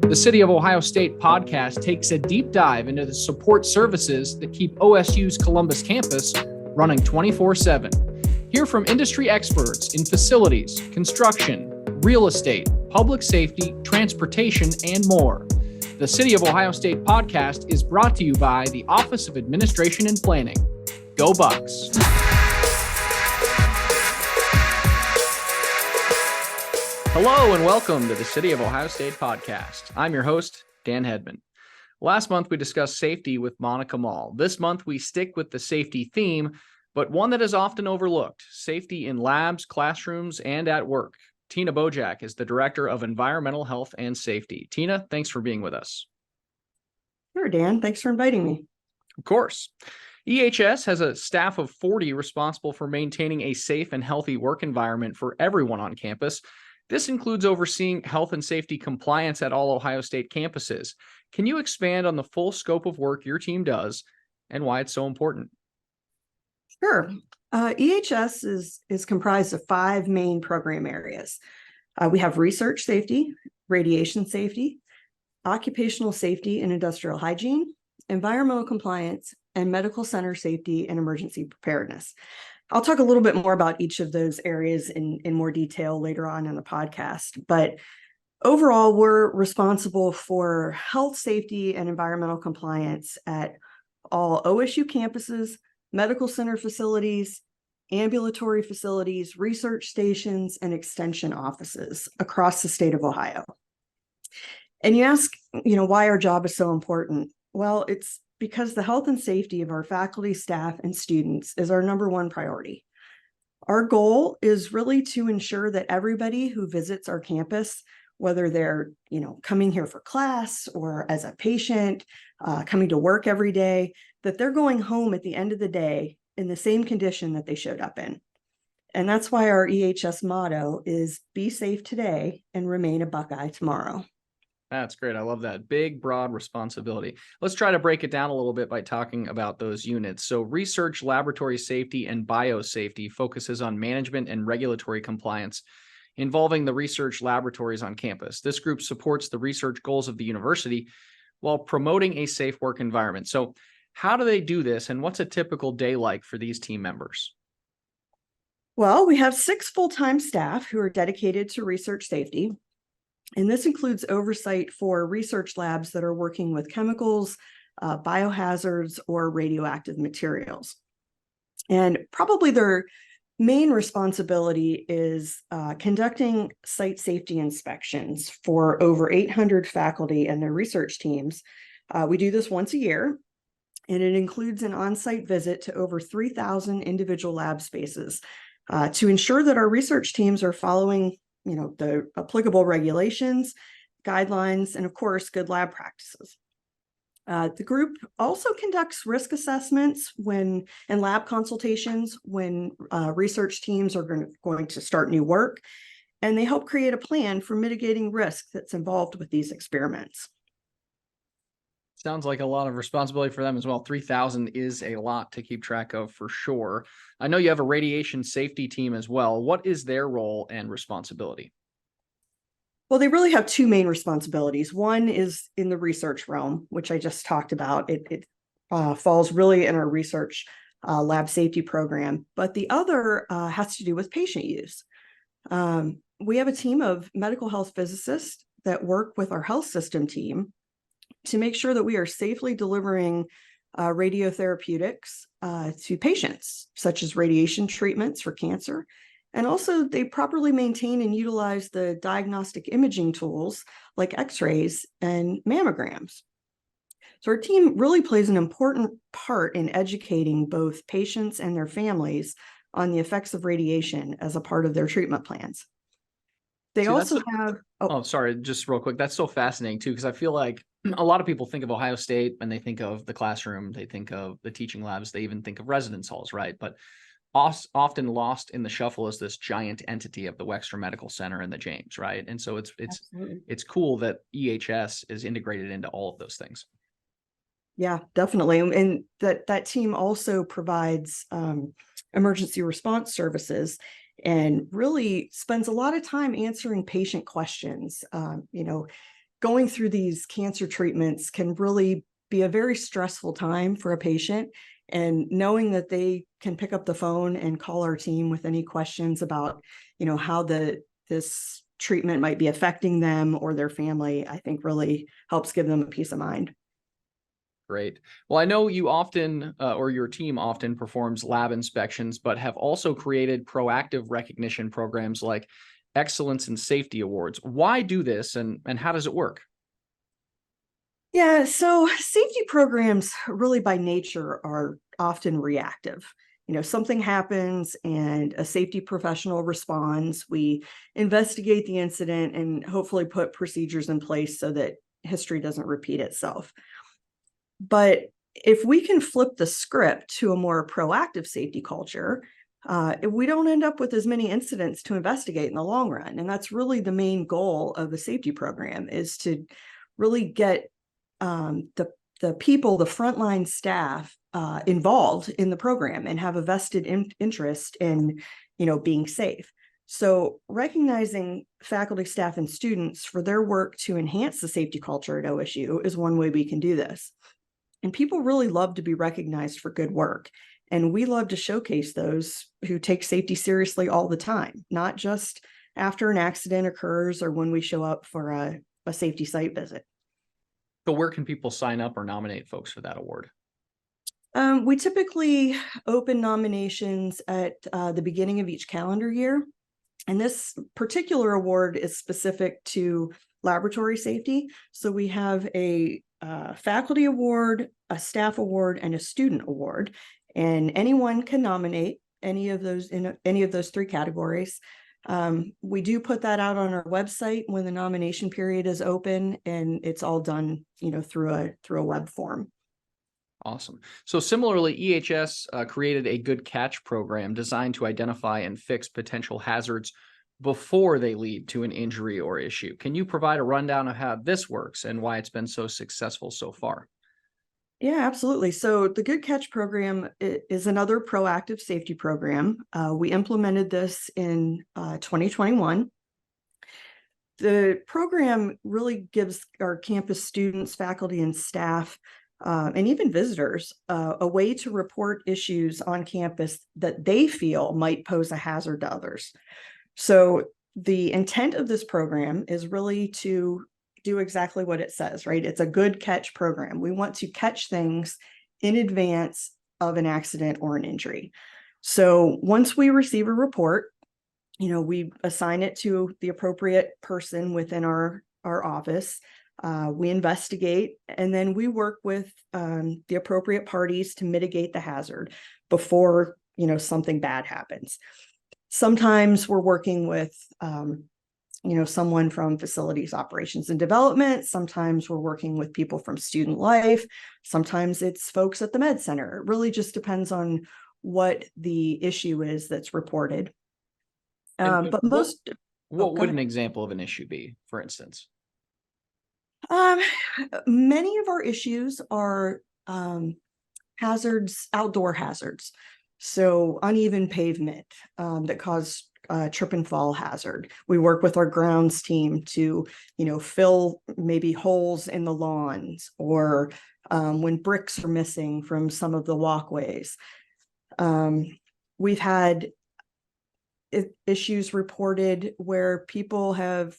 The City of Ohio State podcast takes a deep dive into the support services that keep OSU's Columbus campus running 24/7. Hear from industry experts in facilities, construction, real estate, public safety, transportation, and more. The City of Ohio State podcast is brought to you by the Office of Administration and Planning. Go Bucks! Hello and welcome to the City of Ohio State podcast. I'm your host, Dan Hedman. Last month, we discussed safety with Monica Mall. This month, we stick with the safety theme, but one that is often overlooked, safety in labs, classrooms, and at work. Tina Bogac is the Director of Environmental Health and Safety. Tina, thanks for being with us. Sure, Dan. Thanks for inviting me. Of course. EHS has a staff of 40 responsible for maintaining a safe and healthy work environment for everyone on campus. This includes overseeing health and safety compliance at all Ohio State campuses. Can you expand on the full scope of work your team does and why it's so important? Sure. EHS is comprised of 5 main program areas. We have research safety, radiation safety, occupational safety and industrial hygiene, environmental compliance, and medical center safety and emergency preparedness. I'll talk a little bit more about each of those areas in more detail later on in the podcast, but overall, we're responsible for health, safety, and environmental compliance at all OSU campuses, medical center facilities, ambulatory facilities, research stations, and extension offices across the state of Ohio. And you ask, why our job is so important? Well, it's because the health and safety of our faculty, staff, and students is our number one priority. Our goal is really to ensure that everybody who visits our campus, whether they're, coming here for class or as a patient, coming to work every day, that they're going home at the end of the day in the same condition that they showed up in. And that's why our EHS motto is be safe today and remain a Buckeye tomorrow. That's great. I love that. Big, broad responsibility. Let's try to break it down a little bit by talking about those units. So research, laboratory safety, and biosafety focuses on management and regulatory compliance involving the research laboratories on campus. This group supports the research goals of the university while promoting a safe work environment. So how do they do this, and what's a typical day like for these team members? Well, we have 6 full-time staff who are dedicated to research safety. And this includes oversight for research labs that are working with chemicals, biohazards, or radioactive materials. And probably their main responsibility is conducting site safety inspections for over 800 faculty and their research teams. We do this once a year, and it includes an on-site visit to over 3,000 individual lab spaces to ensure that our research teams are following the applicable regulations, guidelines, and of course, good lab practices. The group also conducts risk assessments and lab consultations when research teams are going to start new work, and they help create a plan for mitigating risk that's involved with these experiments. Sounds like a lot of responsibility for them as well. 3,000 is a lot to keep track of for sure. I know you have a radiation safety team as well. What is their role and responsibility? Well, they really have 2 main responsibilities. One is in the research realm, which I just talked about. It falls really in our research lab safety program, but the other has to do with patient use. We have a team of medical health physicists that work with our health system team to make sure that we are safely delivering radiotherapeutics to patients, such as radiation treatments for cancer. And also they properly maintain and utilize the diagnostic imaging tools like x-rays and mammograms. So our team really plays an important part in educating both patients and their families on the effects of radiation as a part of their treatment plans. They also have... Oh, sorry, just real quick. That's so fascinating too, because I feel like a lot of people think of Ohio State and they think of the classroom, they think of the teaching labs, they even think of residence halls, right? But often lost in the shuffle is this giant entity of the Wexner Medical Center and the James, right? And so it's cool that EHS is integrated into all of those things. Yeah, definitely. And that team also provides emergency response services and really spends a lot of time answering patient questions. going through these cancer treatments can really be a very stressful time for a patient. And knowing that they can pick up the phone and call our team with any questions about, how this treatment might be affecting them or their family, I think really helps give them a peace of mind. Great. Well, I know you often, or your team often performs lab inspections, but have also created proactive recognition programs like Excellence in Safety Awards. Why do this, and how does it work? Yeah, so safety programs really by nature are often reactive. Something happens and a safety professional responds. We investigate the incident and hopefully put procedures in place so that history doesn't repeat itself. But if we can flip the script to a more proactive safety culture, we don't end up with as many incidents to investigate in the long run. And that's really the main goal of a safety program, is to really get the people, the frontline staff, involved in the program and have a vested interest in, being safe. So recognizing faculty, staff, and students for their work to enhance the safety culture at OSU is one way we can do this. And people really love to be recognized for good work. And we love to showcase those who take safety seriously all the time, not just after an accident occurs or when we show up for a safety site visit. So where can people sign up or nominate folks for that award? We typically open nominations at the beginning of each calendar year. And this particular award is specific to laboratory safety. So we have a faculty award, a staff award, and a student award. And anyone can nominate any of those in any of those three categories. We do put that out on our website when the nomination period is open, and it's all done, through a web form. Awesome. So similarly, EHS created a good catch program designed to identify and fix potential hazards before they lead to an injury or issue. Can you provide a rundown of how this works and why it's been so successful so far? Yeah, absolutely. So the Good Catch program is another proactive safety program. We implemented this in 2021. The program really gives our campus students, faculty, and staff, and even visitors, a way to report issues on campus that they feel might pose a hazard to others. So the intent of this program is really to do exactly what it says, right? It's a good catch program. We want to catch things in advance of an accident or an injury. So once we receive a report, we assign it to the appropriate person within our office. We investigate, and then we work with the appropriate parties to mitigate the hazard before, something bad happens. Sometimes we're working with, someone from facilities operations and development. Sometimes we're working with people from student life. Sometimes it's folks at the med center. It really just depends on what the issue is that's reported. But most, what would an example of an issue be, for instance? Many of our issues are hazards, outdoor hazards. So uneven pavement that cause trip and fall hazard. We work with our grounds team to, fill maybe holes in the lawns, or when bricks are missing from some of the walkways. We've had issues reported where people have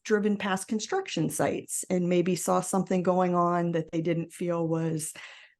driven past construction sites and maybe saw something going on that they didn't feel was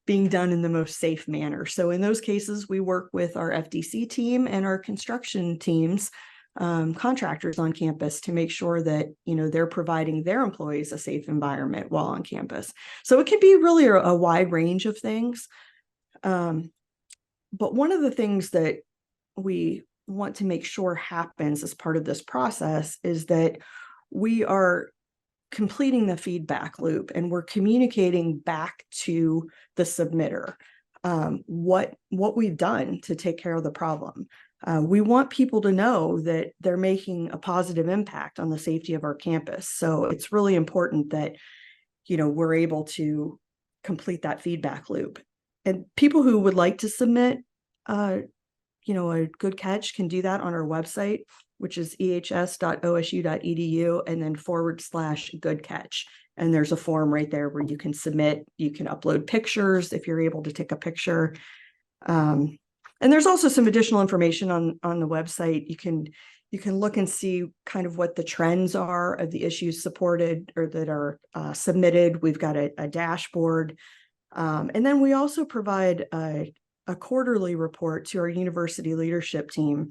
being done in the most safe manner. So in those cases, we work with our FDC team and our construction teams, contractors on campus, to make sure that, they're providing their employees a safe environment while on campus. So it can be really a wide range of things. But one of the things that we want to make sure happens as part of this process is that we are completing the feedback loop and we're communicating back to the submitter what we've done to take care of the problem. We want people to know that they're making a positive impact on the safety of our campus. So it's really important that, we're able to complete that feedback loop. And people who would like to submit a good catch can do that on our website, which is ehs.osu.edu, and then /good catch. And there's a form right there where you can submit, you can upload pictures if you're able to take a picture. And there's also some additional information on the website. You can look and see kind of what the trends are of the issues supported or that are submitted. We've got a dashboard. And then we also provide a quarterly report to our university leadership team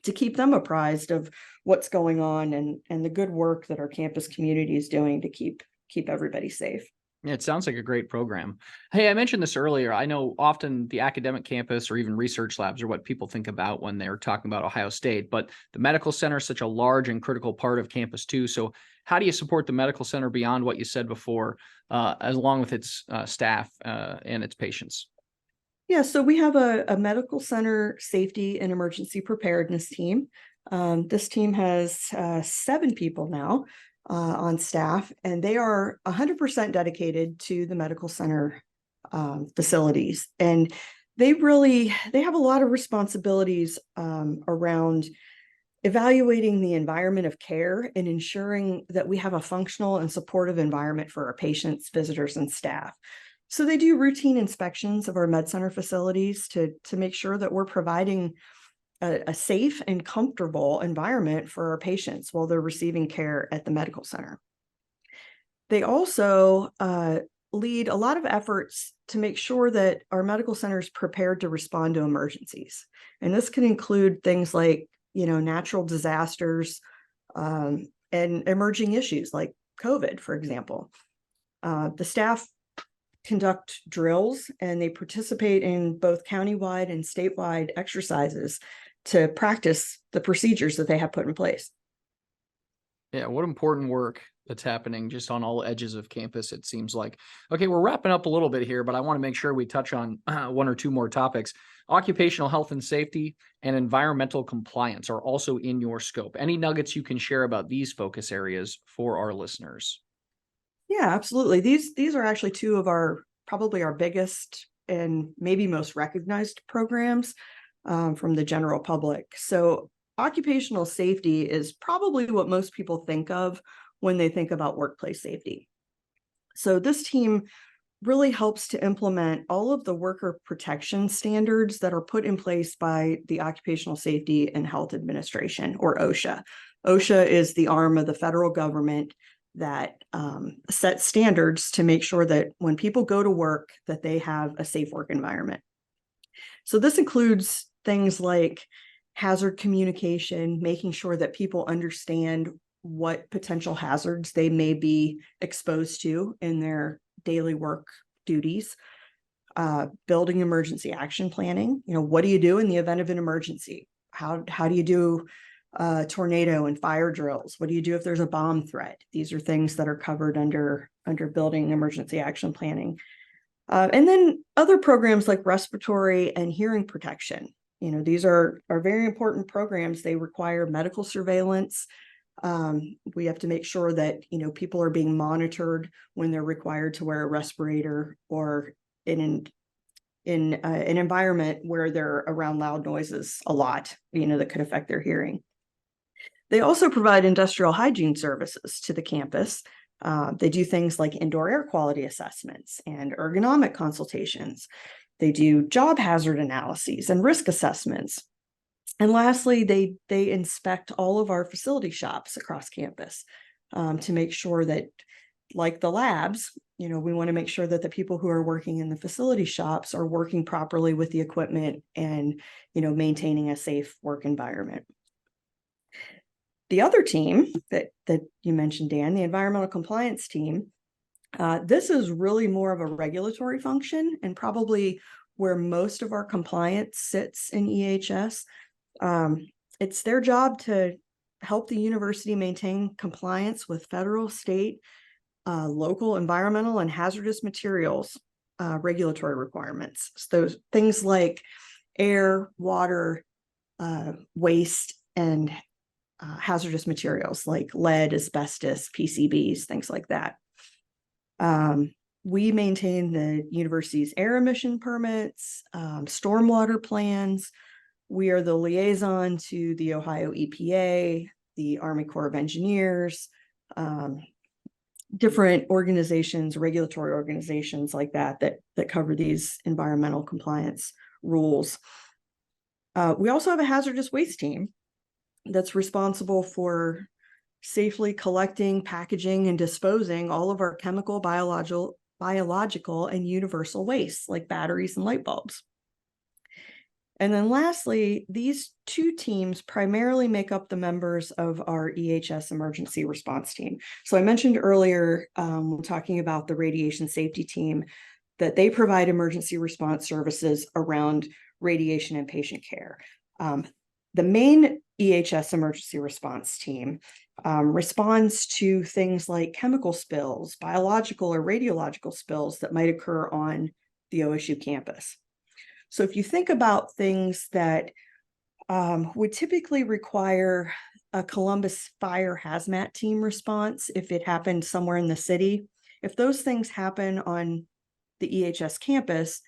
to keep them apprised of what's going on and the good work that our campus community is doing to keep everybody safe. Yeah, it sounds like a great program. Hey, I mentioned this earlier. I know often the academic campus or even research labs are what people think about when they're talking about Ohio State, but the medical center is such a large and critical part of campus too. So how do you support the medical center beyond what you said before, along with its staff and its patients? Yeah, so we have a medical center safety and emergency preparedness team. This team has 7 people now on staff, and they are 100% dedicated to the medical center facilities. And they have a lot of responsibilities around evaluating the environment of care and ensuring that we have a functional and supportive environment for our patients, visitors, and staff. So they do routine inspections of our med center facilities to make sure that we're providing a safe and comfortable environment for our patients while they're receiving care at the medical center. They also lead a lot of efforts to make sure that our medical center is prepared to respond to emergencies. And this can include things like, natural disasters and emerging issues like COVID, for example. The staff conduct drills and they participate in both countywide and statewide exercises to practice the procedures that they have put in place. Yeah, what important work that's happening just on all edges of campus, it seems like. Okay, we're wrapping up a little bit here, but I want to make sure we touch on 1 or 2 more topics. Occupational health and safety and environmental compliance are also in your scope. Any nuggets you can share about these focus areas for our listeners? Yeah, absolutely. These are actually 2 of probably our biggest and maybe most recognized programs from the general public. So occupational safety is probably what most people think of when they think about workplace safety. So this team really helps to implement all of the worker protection standards that are put in place by the Occupational Safety and Health Administration, or OSHA. OSHA is the arm of the federal government that sets standards to make sure that when people go to work, that they have a safe work environment. So this includes things like hazard communication, making sure that people understand what potential hazards they may be exposed to in their daily work duties, building emergency action planning. What do you do in the event of an emergency? How do you do tornado and fire drills? What do you do if there's a bomb threat? These are things that are covered under building emergency action planning. And then other programs like respiratory and hearing protection. These are very important programs. They require medical surveillance. We have to make sure that, people are being monitored when they're required to wear a respirator or in an environment where they're around loud noises a lot, that could affect their hearing. They also provide industrial hygiene services to the campus. They do things like indoor air quality assessments and ergonomic consultations. They do job hazard analyses and risk assessments. And lastly, they inspect all of our facility shops across campus to make sure that, like the labs, we want to make sure that the people who are working in the facility shops are working properly with the equipment and, maintaining a safe work environment. The other team that you mentioned, Dan, the environmental compliance team, this is really more of a regulatory function and probably where most of our compliance sits in EHS. It's their job to help the university maintain compliance with federal, state, local environmental and hazardous materials regulatory requirements. So things like air, water, waste, and hazardous materials like lead, asbestos, PCBs, things like that. We maintain the university's air emission permits, stormwater plans, We are the liaison to the Ohio EPA, the Army Corps of Engineers, different organizations, regulatory organizations like that cover these environmental compliance rules. We also have a hazardous waste team that's responsible for safely collecting, packaging, and disposing all of our chemical, biological, and universal wastes like batteries and light bulbs. And then lastly, these two teams primarily make up the members of our EHS emergency response team. So I mentioned earlier, when talking about the radiation safety team, that they provide emergency response services around radiation and patient care. The main EHS emergency response team responds to things like chemical spills, biological or radiological spills that might occur on the OSU campus. So if you think about things that would typically require a Columbus fire hazmat team response, if it happened somewhere in the city, if those things happen on the EHS campus,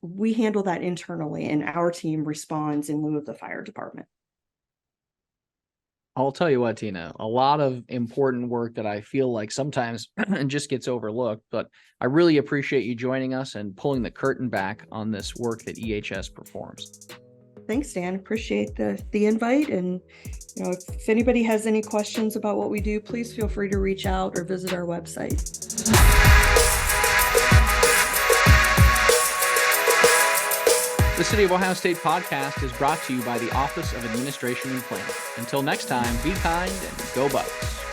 we handle that internally and our team responds in lieu of the fire department. I'll tell you what, Tina, a lot of important work that I feel like sometimes just gets overlooked, but I really appreciate you joining us and pulling the curtain back on this work that EHS performs. Thanks, Dan. Appreciate the invite. And if anybody has any questions about what we do, please feel free to reach out or visit our website. The City of Ohio State podcast is brought to you by the Office of Administration and Planning. Until next time, be kind and go Bucks.